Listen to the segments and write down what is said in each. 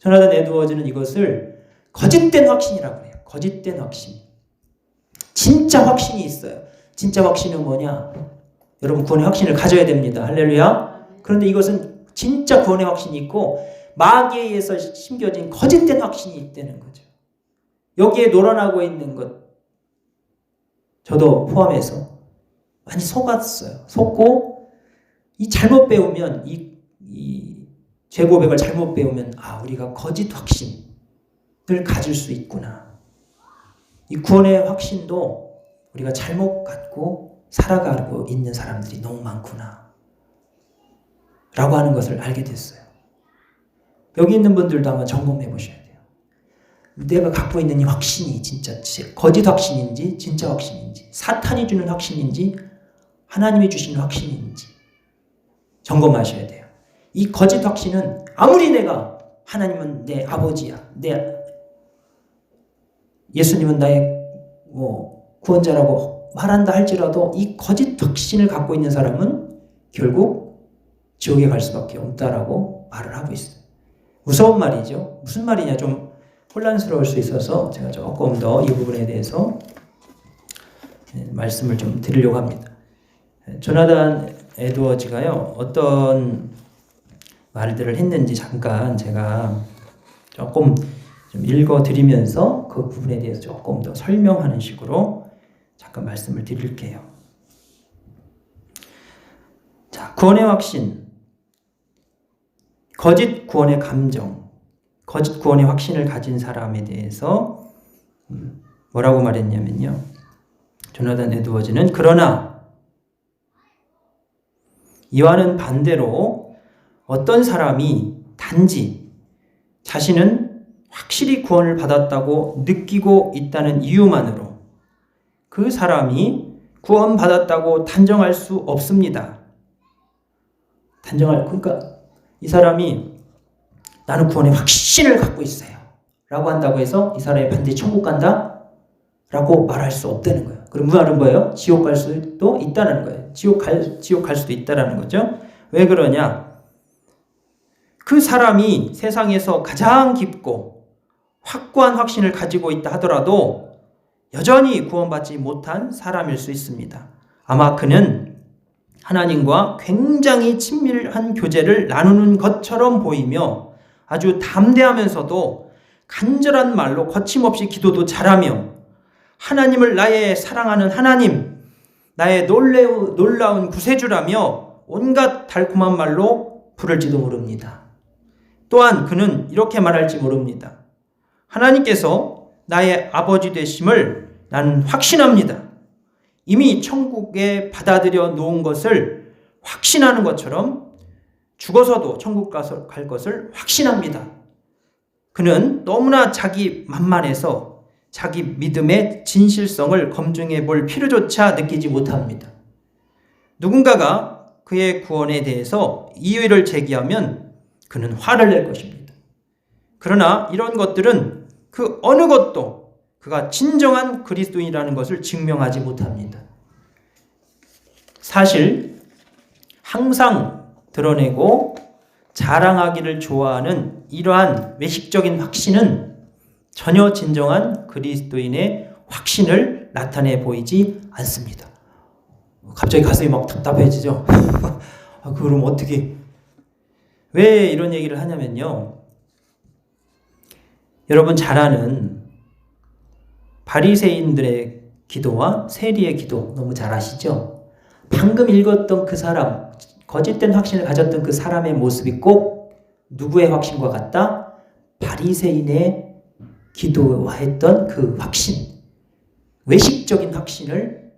조나단 에드워즈는 이것을 거짓된 확신이라고 해요. 거짓된 확신. 진짜 확신이 있어요. 진짜 확신은 뭐냐? 여러분 구원의 확신을 가져야 됩니다. 할렐루야. 그런데 이것은 진짜 구원의 확신이 있고 마귀에 의해서 심겨진 거짓된 확신이 있다는 거죠. 여기에 놀아나고 있는 것 저도 포함해서 많이 속았어요. 속고 이 잘못 배우면 이 죄고백을 잘못 배우면 우리가 거짓 확신을 가질 수 있구나. 이 구원의 확신도 우리가 잘못 갖고 살아가고 있는 사람들이 너무 많구나 라고 하는 것을 알게 됐어요. 여기 있는 분들도 한번 점검해 보셔야 돼요. 내가 갖고 있는 이 확신이 진짜 거짓 확신인지 진짜 확신인지, 사탄이 주는 확신인지 하나님이 주시는 확신인지 점검하셔야 돼요. 이 거짓 확신은 아무리 내가 하나님은 내 아버지야, 예수님은 나의 구원자라고 말한다 할지라도 이 거짓 확신을 갖고 있는 사람은 결국 지옥에 갈 수밖에 없다라고 말을 하고 있어요. 무서운 말이죠. 무슨 말이냐 좀 혼란스러울 수 있어서 제가 조금 더 이 부분에 대해서 말씀을 좀 드리려고 합니다. 조나단 에드워즈가요 어떤 말들을 했는지 잠깐 제가 조금 좀 읽어드리면서 그 부분에 대해서 조금 더 설명하는 식으로 잠깐 말씀을 드릴게요. 자, 구원의 확신, 거짓 구원의 감정, 거짓 구원의 확신을 가진 사람에 대해서 뭐라고 말했냐면요. 조나단 에드워즈는 그러나 이와는 반대로 어떤 사람이 단지 자신은 확실히 구원을 받았다고 느끼고 있다는 이유만으로 그 사람이 구원받았다고 단정할 수 없습니다. 그러니까 이 사람이 나는 구원의 확신을 갖고 있어요 라고 한다고 해서 이 사람이 반드시 천국 간다 라고 말할 수 없다는 거예요. 그럼 말은 뭐예요? 지옥 갈 수도 있다는 거예요. 지옥 갈 수도 있다는 거죠. 왜 그러냐? 그 사람이 세상에서 가장 깊고 확고한 확신을 가지고 있다 하더라도 여전히 구원받지 못한 사람일 수 있습니다. 아마 그는 하나님과 굉장히 친밀한 교제를 나누는 것처럼 보이며 아주 담대하면서도 간절한 말로 거침없이 기도도 잘하며 하나님을 나의 사랑하는 하나님, 나의 놀라운 구세주라며 온갖 달콤한 말로 부를지도 모릅니다. 또한 그는 이렇게 말할지 모릅니다. 하나님께서 나의 아버지 되심을 나는 확신합니다. 이미 천국에 받아들여 놓은 것을 확신하는 것처럼 죽어서도 천국 갈 것을 확신합니다. 그는 너무나 자기 만만해서 자기 믿음의 진실성을 검증해 볼 필요조차 느끼지 못합니다. 누군가가 그의 구원에 대해서 이의를 제기하면 그는 화를 낼 것입니다. 그러나 이런 것들은 그 어느 것도 그가 진정한 그리스도인이라는 것을 증명하지 못합니다. 사실 항상 드러내고 자랑하기를 좋아하는 이러한 외식적인 확신은 전혀 진정한 그리스도인의 확신을 나타내 보이지 않습니다. 갑자기 가슴이 막 답답해지죠? 그럼 어떻게? 왜 이런 얘기를 하냐면요. 여러분 잘 아는 바리새인들의 기도와 세리의 기도 너무 잘 아시죠? 방금 읽었던 그 사람, 거짓된 확신을 가졌던 그 사람의 모습이 꼭 누구의 확신과 같다? 바리새인의 기도했던 그 확신, 외식적인 확신을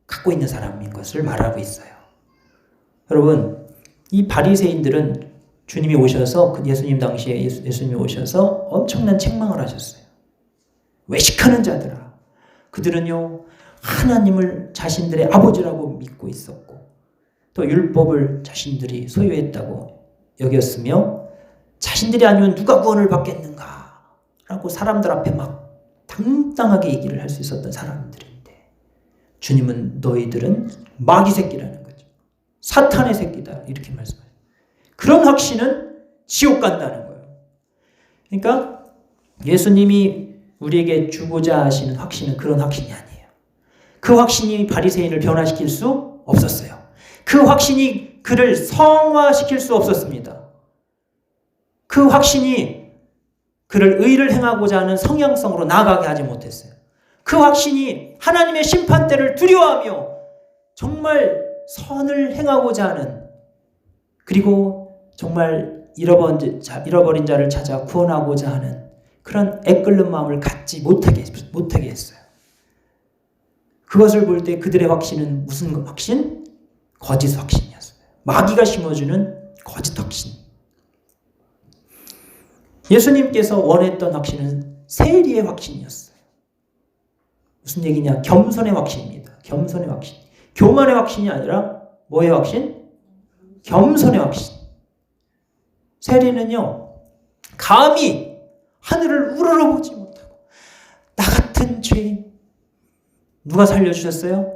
갖고 있는 사람인 것을 말하고 있어요. 여러분, 이 바리새인들은 주님이 오셔서 예수님 당시에 예수님이 오셔서 엄청난 책망을 하셨어요. 외식하는 자들아, 그들은요 하나님을 자신들의 아버지라고 믿고 있었고 또 율법을 자신들이 소유했다고 여겼으며 자신들이 아니면 누가 구원을 받겠는가 라고 사람들 앞에 막 당당하게 얘기를 할 수 있었던 사람들인데 주님은 너희들은 마귀 새끼라는 거죠. 사탄의 새끼다 이렇게 말씀하세요. 그런 확신은 지옥 간다는 거예요. 그러니까 예수님이 우리에게 주고자 하시는 확신은 그런 확신이 아니에요. 그 확신이 바리새인을 변화시킬 수 없었어요. 그 확신이 그를 성화시킬 수 없었습니다. 그 확신이 그를 의를 행하고자 하는 성향성으로 나아가게 하지 못했어요. 그 확신이 하나님의 심판대를 두려워하며 정말 선을 행하고자 하는, 그리고 정말 잃어버린 자를 찾아 구원하고자 하는 그런 애끓는 마음을 갖지 못하게 했어요. 그것을 볼 때 그들의 확신은 무슨 확신? 거짓 확신이었어요. 마귀가 심어주는 거짓 확신. 예수님께서 원했던 확신은 세리의 확신이었어요. 무슨 얘기냐? 겸손의 확신입니다. 겸손의 확신. 교만의 확신이 아니라 뭐의 확신? 겸손의 확신. 세리는요, 감히 하늘을 우러러보지 못하고 나 같은 죄인, 누가 살려주셨어요?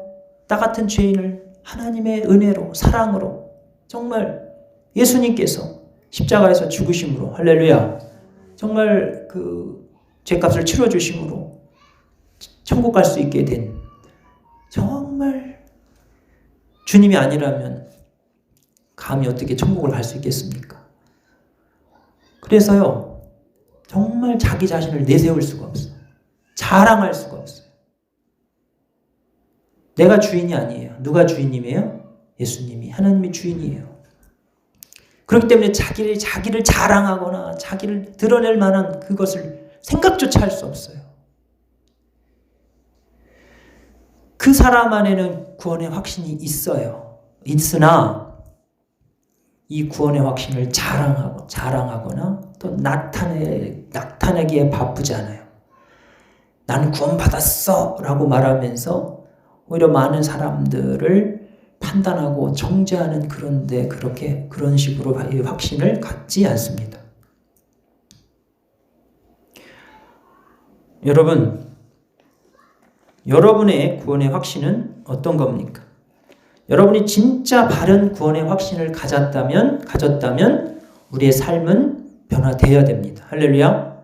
나 같은 죄인을 하나님의 은혜로, 사랑으로, 정말 예수님께서 십자가에서 죽으심으로, 할렐루야, 정말 그 죄값을 치러주심으로 천국 갈 수 있게 된, 정말 주님이 아니라면 감히 어떻게 천국을 갈 수 있겠습니까? 그래서요, 정말 자기 자신을 내세울 수가 없어요. 자랑할 수가 없어요. 내가 주인이 아니에요. 누가 주인님이에요? 예수님이, 하나님이 주인이에요. 그렇기 때문에 자기를 자랑하거나 자기를 드러낼 만한 그것을 생각조차 할 수 없어요. 그 사람 안에는 구원의 확신이 있어요. 있으나 이 구원의 확신을 자랑하거나 또 나타내기에 바쁘지 않아요. 나는 구원받았어 라고 말하면서 오히려 많은 사람들을 판단하고 정죄하는 그런 식으로 확신을 갖지 않습니다. 여러분의 구원의 확신은 어떤 겁니까? 여러분이 진짜 바른 구원의 확신을 가졌다면 우리의 삶은 변화되어야 됩니다. 할렐루야.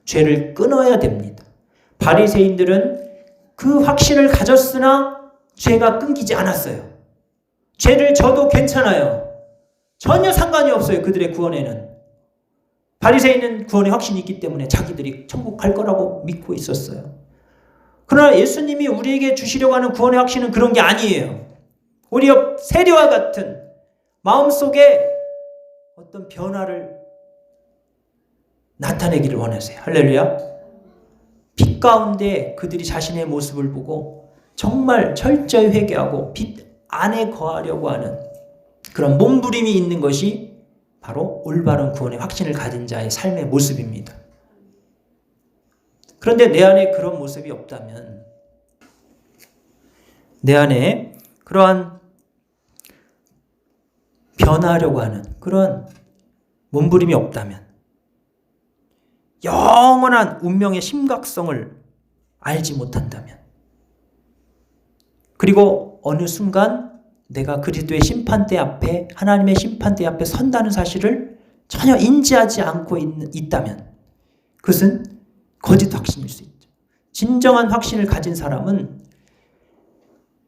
죄를 끊어야 됩니다. 바리새인들은 그 확신을 가졌으나 죄가 끊기지 않았어요. 죄를 져도 괜찮아요. 전혀 상관이 없어요. 그들의 구원에는. 바리새인은 구원의 확신이 있기 때문에 자기들이 천국 갈 거라고 믿고 있었어요. 그러나 예수님이 우리에게 주시려고 하는 구원의 확신은 그런 게 아니에요. 오히려 세리와 같은 마음속에 어떤 변화를 나타내기를 원하세요. 할렐루야. 빛 가운데 그들이 자신의 모습을 보고 정말 철저히 회개하고 빛 안에 거하려고 하는 그런 몸부림이 있는 것이 바로 올바른 구원의 확신을 가진 자의 삶의 모습입니다. 그런데 내 안에 그런 모습이 없다면, 내 안에 그러한 변화하려고 하는 그런 몸부림이 없다면, 영원한 운명의 심각성을 알지 못한다면, 그리고 어느 순간 내가 그리스도의 심판대 앞에, 하나님의 심판대 앞에 선다는 사실을 전혀 인지하지 않고 있다면 그것은 거짓 확신일 수 있죠. 진정한 확신을 가진 사람은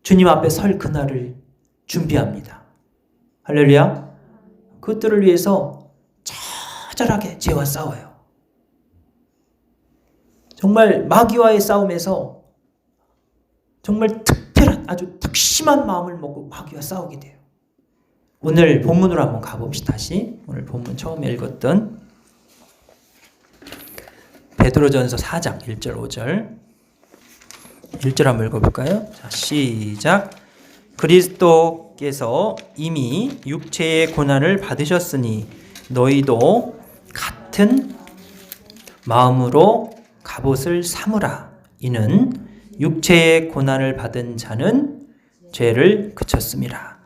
주님 앞에 설 그날을 준비합니다. 할렐루야. 그것들을 위해서 처절하게 죄와 싸워요. 정말 마귀와의 싸움에서 정말 특별한, 아주 특심한 마음을 먹고 마귀와 싸우게 돼요. 오늘 본문으로 한번 가봅시다. 다시 오늘 본문 처음에 읽었던 베드로전서 4장 1절 5절 1절 한번 읽어볼까요? 자, 시작. 그리스도께서 이미 육체의 고난을 받으셨으니 너희도 같은 마음으로 갑옷을 삼으라. 이는 육체의 고난을 받은 자는 죄를 그쳤음이라.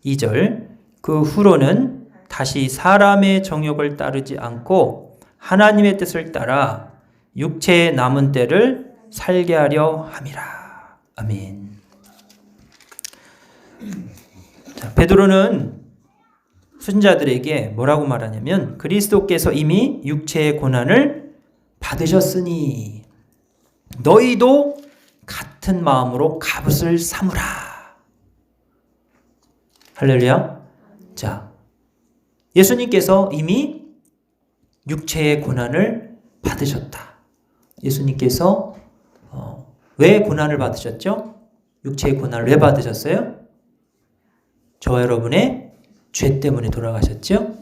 2절. 그 후로는 다시 사람의 정욕을 따르지 않고 하나님의 뜻을 따라 육체의 남은 때를 살게 하려 함이라. 아멘. 자, 베드로는 순자들에게 뭐라고 말하냐면 그리스도께서 이미 육체의 고난을 받으셨으니 너희도 같은 마음으로 갑옷을 삼으라. 할렐루야. 자, 예수님께서 이미 육체의 고난을 받으셨다. 예수님께서 왜 고난을 받으셨죠? 육체의 고난을 왜 받으셨어요? 저와 여러분의 죄 때문에 돌아가셨죠?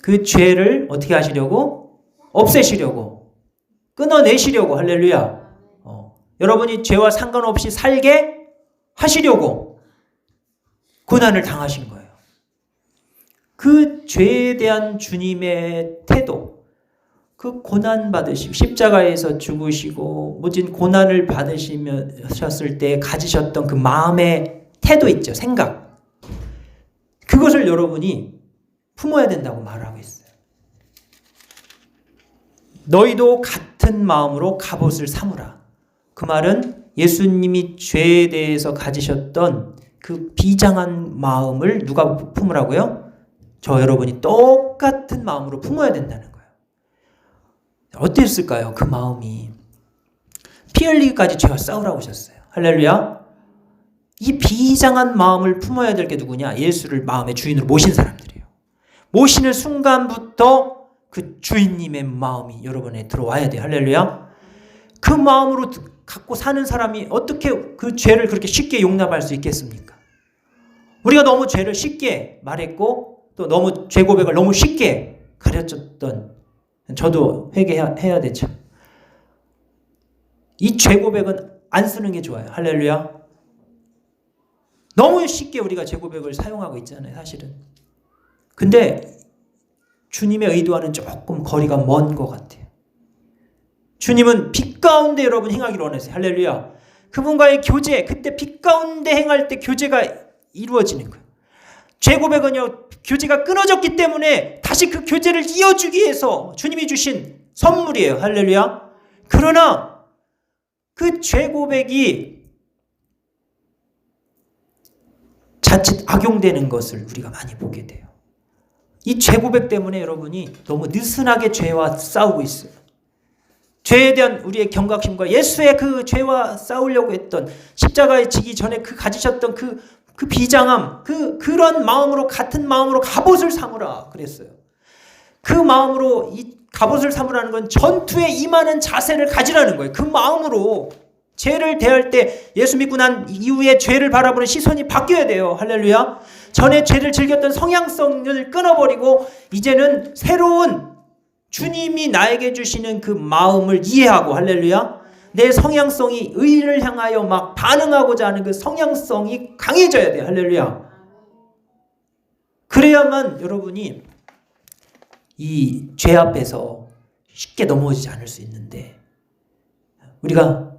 그 죄를 어떻게 하시려고? 없애시려고, 끊어내시려고. 할렐루야. 여러분이 죄와 상관없이 살게 하시려고 고난을 당하신 거예요. 그 죄에 대한 주님의 태도, 그 고난 받으시고 십자가에서 죽으시고 모진 고난을 받으셨을 때 가지셨던 그 마음의 태도 있죠. 생각. 그것을 여러분이 품어야 된다고 말하고 있어요. 너희도 같은 마음으로 갑옷을 삼으라. 그 말은 예수님이 죄에 대해서 가지셨던 그 비장한 마음을 누가 품으라고요? 저 여러분이 똑같은 마음으로 품어야 된다는 거예요. 어땠을까요? 그 마음이. 피 흘리기까지 죄와 싸우라고 하셨어요. 할렐루야. 이 비장한 마음을 품어야 될 게 누구냐? 예수를 마음의 주인으로 모신 사람들이에요. 모시는 순간부터 그 주인님의 마음이 여러분에 들어와야 돼요. 할렐루야. 그 마음으로 갖고 사는 사람이 어떻게 그 죄를 그렇게 쉽게 용납할 수 있겠습니까? 우리가 너무 죄를 쉽게 말했고 또 너무 죄 고백을 너무 쉽게 가르쳤던, 저도 회개해야 되죠. 이 죄 고백은 안 쓰는 게 좋아요. 할렐루야. 너무 쉽게 우리가 죄 고백을 사용하고 있잖아요, 사실은. 근데 주님의 의도와는 조금 거리가 먼 것 같아요. 주님은 빛 가운데 여러분 행하기를 원하세요. 할렐루야. 그분과의 교제, 그때 빛 가운데 행할 때 교제가 이루어지는 거예요. 죄 고백은요, 교제가 끊어졌기 때문에 다시 그 교제를 이어주기 위해서 주님이 주신 선물이에요. 할렐루야. 그러나 그 죄 고백이 자칫 악용되는 것을 우리가 많이 보게 돼요. 이 죄 고백 때문에 여러분이 너무 느슨하게 죄와 싸우고 있어요. 죄에 대한 우리의 경각심과 예수의 그 죄와 싸우려고 했던, 십자가에 지기 전에 그 가지셨던 그 비장함, 그런 마음으로, 같은 마음으로 갑옷을 삼으라 그랬어요. 그 마음으로 이 갑옷을 삼으라는 건 전투에 임하는 자세를 가지라는 거예요. 그 마음으로 죄를 대할 때 예수 믿고 난 이후에 죄를 바라보는 시선이 바뀌어야 돼요. 할렐루야. 전에 죄를 즐겼던 성향성을 끊어버리고 이제는 새로운 주님이 나에게 주시는 그 마음을 이해하고, 할렐루야. 내 성향성이 의를 향하여 막 반응하고자 하는 그 성향성이 강해져야 돼요. 할렐루야. 그래야만 여러분이 이 죄 앞에서 쉽게 넘어지지 않을 수 있는데, 우리가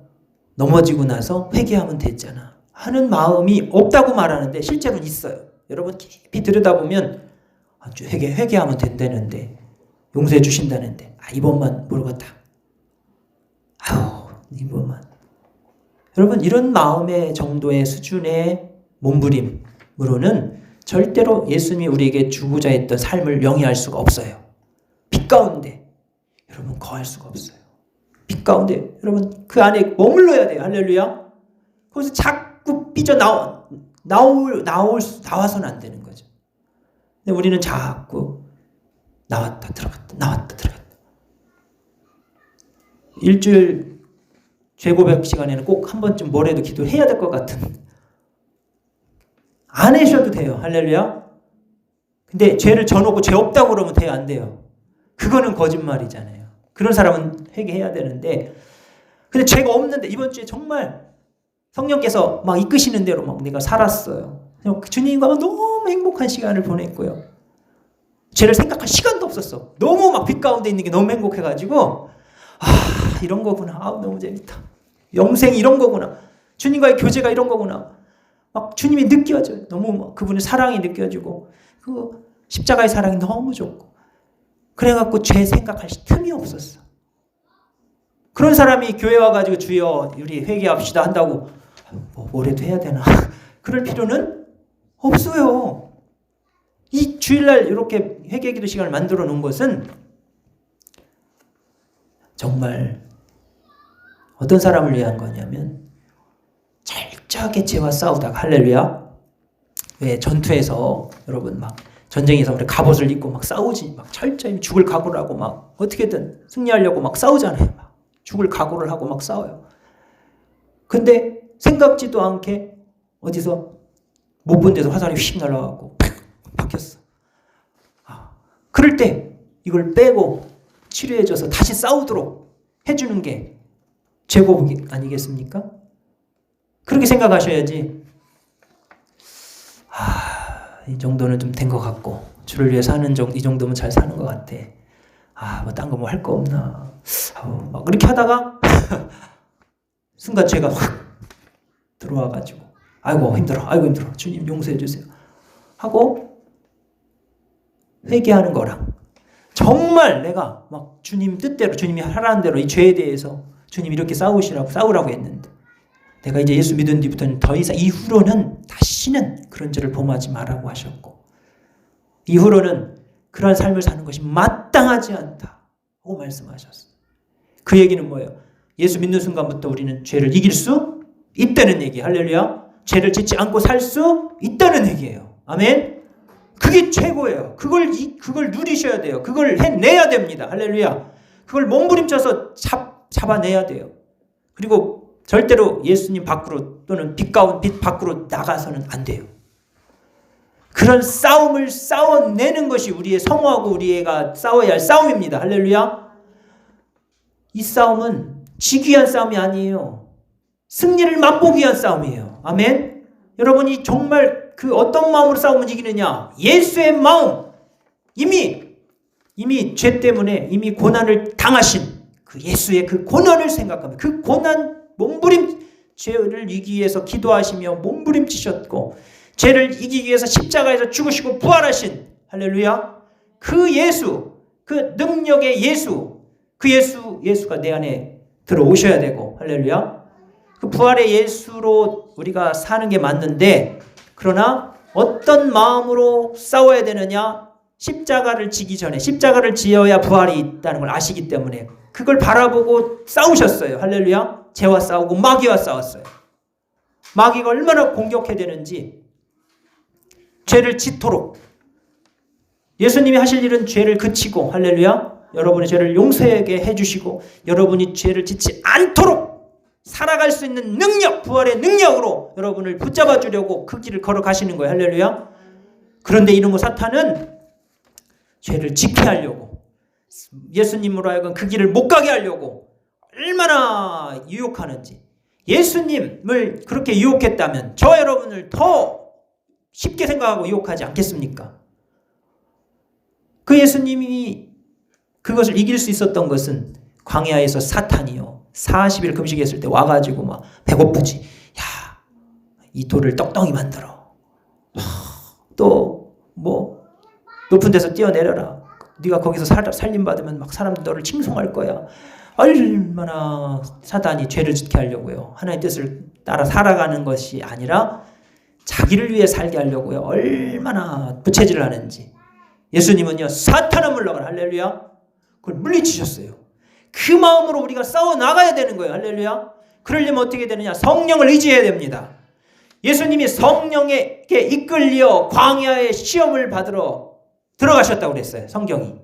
넘어지고 나서 회개하면 됐잖아 하는 마음이 없다고 말하는데 실제로는 있어요. 여러분 깊이 들여다보면 회개하면 된다는데, 용서해 주신다는데, 이번만 모르겠다. 이번만. 여러분, 이런 마음의 정도의 수준의 몸부림으로는 절대로 예수님이 우리에게 주고자 했던 삶을 영위할 수가 없어요. 빛 가운데 여러분 거할 수가 없어요. 빛 가운데 여러분 그 안에 머물러야 돼요. 할렐루야. 거기서 자꾸 나와서는 안 되는 거죠. 근데 우리는 자꾸 나왔다 들어갔다 나왔다 들어갔다. 일주일 죄고백 시간에는 꼭 한 번쯤 뭐래도 기도해야 될 것 같은, 안 하셔도 돼요. 할렐루야. 근데 죄를 져놓고 죄 없다고 그러면 돼요? 안 돼요? 그거는 거짓말이잖아요. 그런 사람은 회개해야 되는데, 근데 죄가 없는데 이번 주에 정말 성령께서 막 이끄시는 대로 막 내가 살았어요. 주님과 너무 행복한 시간을 보냈고요. 죄를 생각할 시간도 없었어. 너무 막 빛 가운데 있는 게 너무 행복해가지고, 이런 거구나. 너무 재밌다. 영생이 이런 거구나. 주님과의 교제가 이런 거구나. 막 주님이 느껴져요. 너무 막 그분의 사랑이 느껴지고, 그 십자가의 사랑이 너무 좋고. 그래갖고 죄 생각할 틈이 없었어. 그런 사람이 교회 와가지고 주여 우리 회개합시다 한다고 뭐래도 해야 되나? 그럴 필요는 없어요. 이 주일날 이렇게 회개기도 시간을 만들어 놓은 것은 정말 어떤 사람을 위한 거냐면 철저하게 죄와 싸우다가 할렐루야. 왜 전투에서 여러분 막 전쟁에서 우리 갑옷을 입고 막 싸우지, 막 철저히 죽을 각오를 하고 막 어떻게든 승리하려고 막 싸우잖아요. 막 죽을 각오를 하고 막 싸워요. 근데 생각지도 않게 어디서 못 본 데서 화살이 휙 날아가고 팍 박혔어. 그럴 때 이걸 빼고 치료해줘서 다시 싸우도록 해주는 게 제고복 아니겠습니까? 그렇게 생각하셔야지. 이 정도는 좀 된 것 같고 주를 위해 사는 이 정도면 잘 사는 것 같아. 뭐 딴 거 뭐 할 거 없나. 막 그렇게 하다가 순간 죄가 확 들어와가지고 아이고 힘들어 주님 용서해 주세요 하고 회개하는 거랑 정말 내가 막 주님 뜻대로 주님이 하라는 대로 이 죄에 대해서 주님 이렇게 싸우라고 했는데 내가 이제 예수 믿은 뒤부터는 더 이상 이후로는 다시는 그런 죄를 범하지 말라고 하셨고 이후로는 그런 삶을 사는 것이 마땅하지 않다고 말씀하셨어요. 그 얘기는 뭐예요? 예수 믿는 순간부터 우리는 죄를 이길 수 있다는 얘기. 할렐루야. 죄를 짓지 않고 살 수 있다는 얘기예요. 아멘. 그게 최고예요. 그걸 누리셔야 돼요. 그걸 해내야 됩니다. 할렐루야. 그걸 몸부림쳐서 잡아내야 돼요. 그리고 절대로 예수님 밖으로 또는 빛 밖으로 나가서는 안 돼요. 그런 싸움을 싸워내는 것이 우리의 성화하고 우리가 싸워야 할 싸움입니다. 할렐루야. 이 싸움은 지기 위한 싸움이 아니에요. 승리를 맛보기 위한 싸움이에요. 아멘. 여러분이 정말 그 어떤 마음으로 싸우면 이기느냐? 예수의 마음. 이미 죄 때문에 이미 고난을 당하신 그 예수의 그 고난을 생각하면 그 고난 죄를 이기기 위해서 기도하시며 몸부림치셨고 죄를 이기기 위해서 십자가에서 죽으시고 부활하신 할렐루야. 그 예수, 그 능력의 예수, 그 예수가 내 안에 들어오셔야 되고 할렐루야. 그 부활의 예수로 우리가 사는 게 맞는데 그러나 어떤 마음으로 싸워야 되느냐? 십자가를 지기 전에 십자가를 지어야 부활이 있다는 걸 아시기 때문에 그걸 바라보고 싸우셨어요. 할렐루야. 죄와 싸우고 마귀와 싸웠어요. 마귀가 얼마나 공격해야 되는지 죄를 짓도록 예수님이 하실 일은 죄를 그치고 할렐루야. 여러분의 죄를 용서하게 해주시고 여러분이 죄를 짓지 않도록 살아갈 수 있는 능력, 부활의 능력으로 여러분을 붙잡아 주려고 그 길을 걸어가시는 거예요. 할렐루야. 그런데 이놈의 사탄은 죄를 짓게 하려고 예수님으로 하여금 그 길을 못 가게 하려고 얼마나 유혹하는지. 예수님을 그렇게 유혹했다면 저 여러분을 더 쉽게 생각하고 유혹하지 않겠습니까? 그 예수님이 그것을 이길 수 있었던 것은 광야에서 사탄이요 40일 금식했을 때 와가지고 막 배고프지. 야, 이 돌을 떡덩이 만들어. 또 뭐 높은 데서 뛰어내려라. 네가 거기서 살림 받으면 막 사람들 너를 칭송할 거야. 얼마나 사단이 죄를 짓게 하려고요. 하나님의 뜻을 따라 살아가는 것이 아니라 자기를 위해 살게 하려고요. 얼마나 부채질을 하는지. 예수님은요 사탄아 물러가라. 할렐루야. 그걸 물리치셨어요. 그 마음으로 우리가 싸워 나가야 되는 거예요. 할렐루야. 그러려면 어떻게 되느냐? 성령을 의지해야 됩니다. 예수님이 성령에게 이끌려 광야의 시험을 받으러 들어가셨다고 그랬어요. 성경이.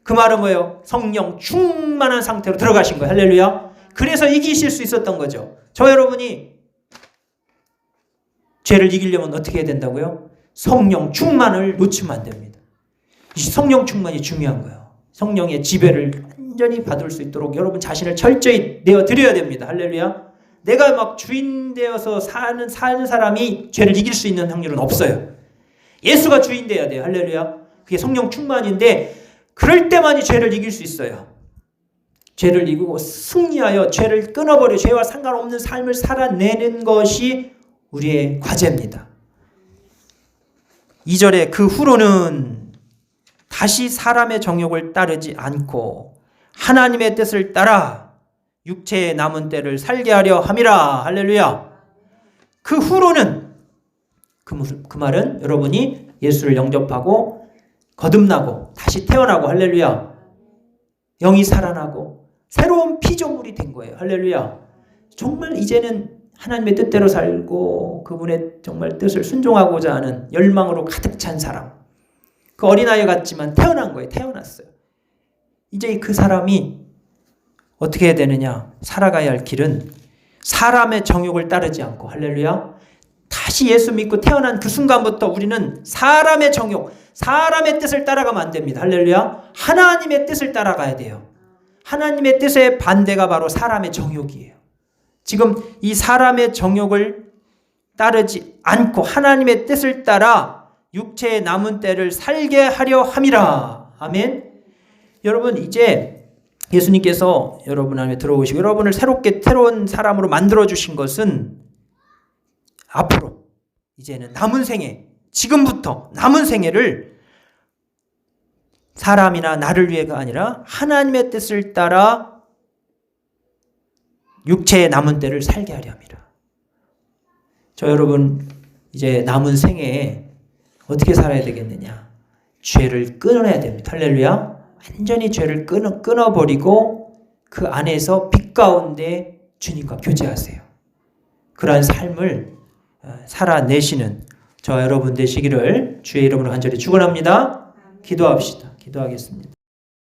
그 말은 뭐예요? 성령 충만한 상태로 들어가신 거예요. 할렐루야. 그래서 이기실 수 있었던 거죠. 저 여러분이 죄를 이기려면 어떻게 해야 된다고요? 성령 충만을 놓치면 안 됩니다. 이 성령 충만이 중요한 거예요. 성령의 지배를 완전히 받을 수 있도록 여러분 자신을 철저히 내어드려야 됩니다. 할렐루야. 내가 막 주인 되어서 사는 사람이 죄를 이길 수 있는 확률은 없어요. 예수가 주인 돼야 돼요. 할렐루야. 그게 성령 충만인데 그럴 때만이 죄를 이길 수 있어요. 죄를 이기고 승리하여 죄를 끊어버려 죄와 상관없는 삶을 살아내는 것이 우리의 과제입니다. 2절에 그 후로는 다시 사람의 정욕을 따르지 않고 하나님의 뜻을 따라 육체의 남은 때를 살게 하려 함이라. 할렐루야. 그 후로는 그 말은 여러분이 예수를 영접하고 거듭나고 다시 태어나고 할렐루야. 영이 살아나고 새로운 피조물이 된 거예요. 할렐루야. 정말 이제는 하나님의 뜻대로 살고 그분의 정말 뜻을 순종하고자 하는 열망으로 가득 찬 사람. 그 어린아이 같지만 태어난 거예요. 태어났어요. 이제 그 사람이 어떻게 해야 되느냐? 살아가야 할 길은 사람의 정욕을 따르지 않고 할렐루야. 다시 예수 믿고 태어난 그 순간부터 우리는 사람의 정욕, 사람의 뜻을 따라가면 안 됩니다. 할렐루야. 하나님의 뜻을 따라가야 돼요. 하나님의 뜻의 반대가 바로 사람의 정욕이에요. 지금 이 사람의 정욕을 따르지 않고 하나님의 뜻을 따라 육체의 남은 때를 살게 하려 함이라. 아멘. 여러분 이제 예수님께서 여러분 안에 들어오시고 여러분을 새로운 사람으로 만들어주신 것은 앞으로 이제는 남은 생애, 지금부터 남은 생애를 사람이나 나를 위해가 아니라 하나님의 뜻을 따라 육체의 남은 때를 살게 하려 합니다. 저 여러분 이제 남은 생애에 어떻게 살아야 되겠느냐? 죄를 끊어내야 됩니다. 할렐루야. 완전히 죄를 끊어버리고 그 안에서 빛 가운데 주님과 교제하세요. 그러한 삶을 살아내시는 저 여러분 되시기를 주의 이름으로 간절히 축원합니다. 기도합시다. 기도하겠습니다.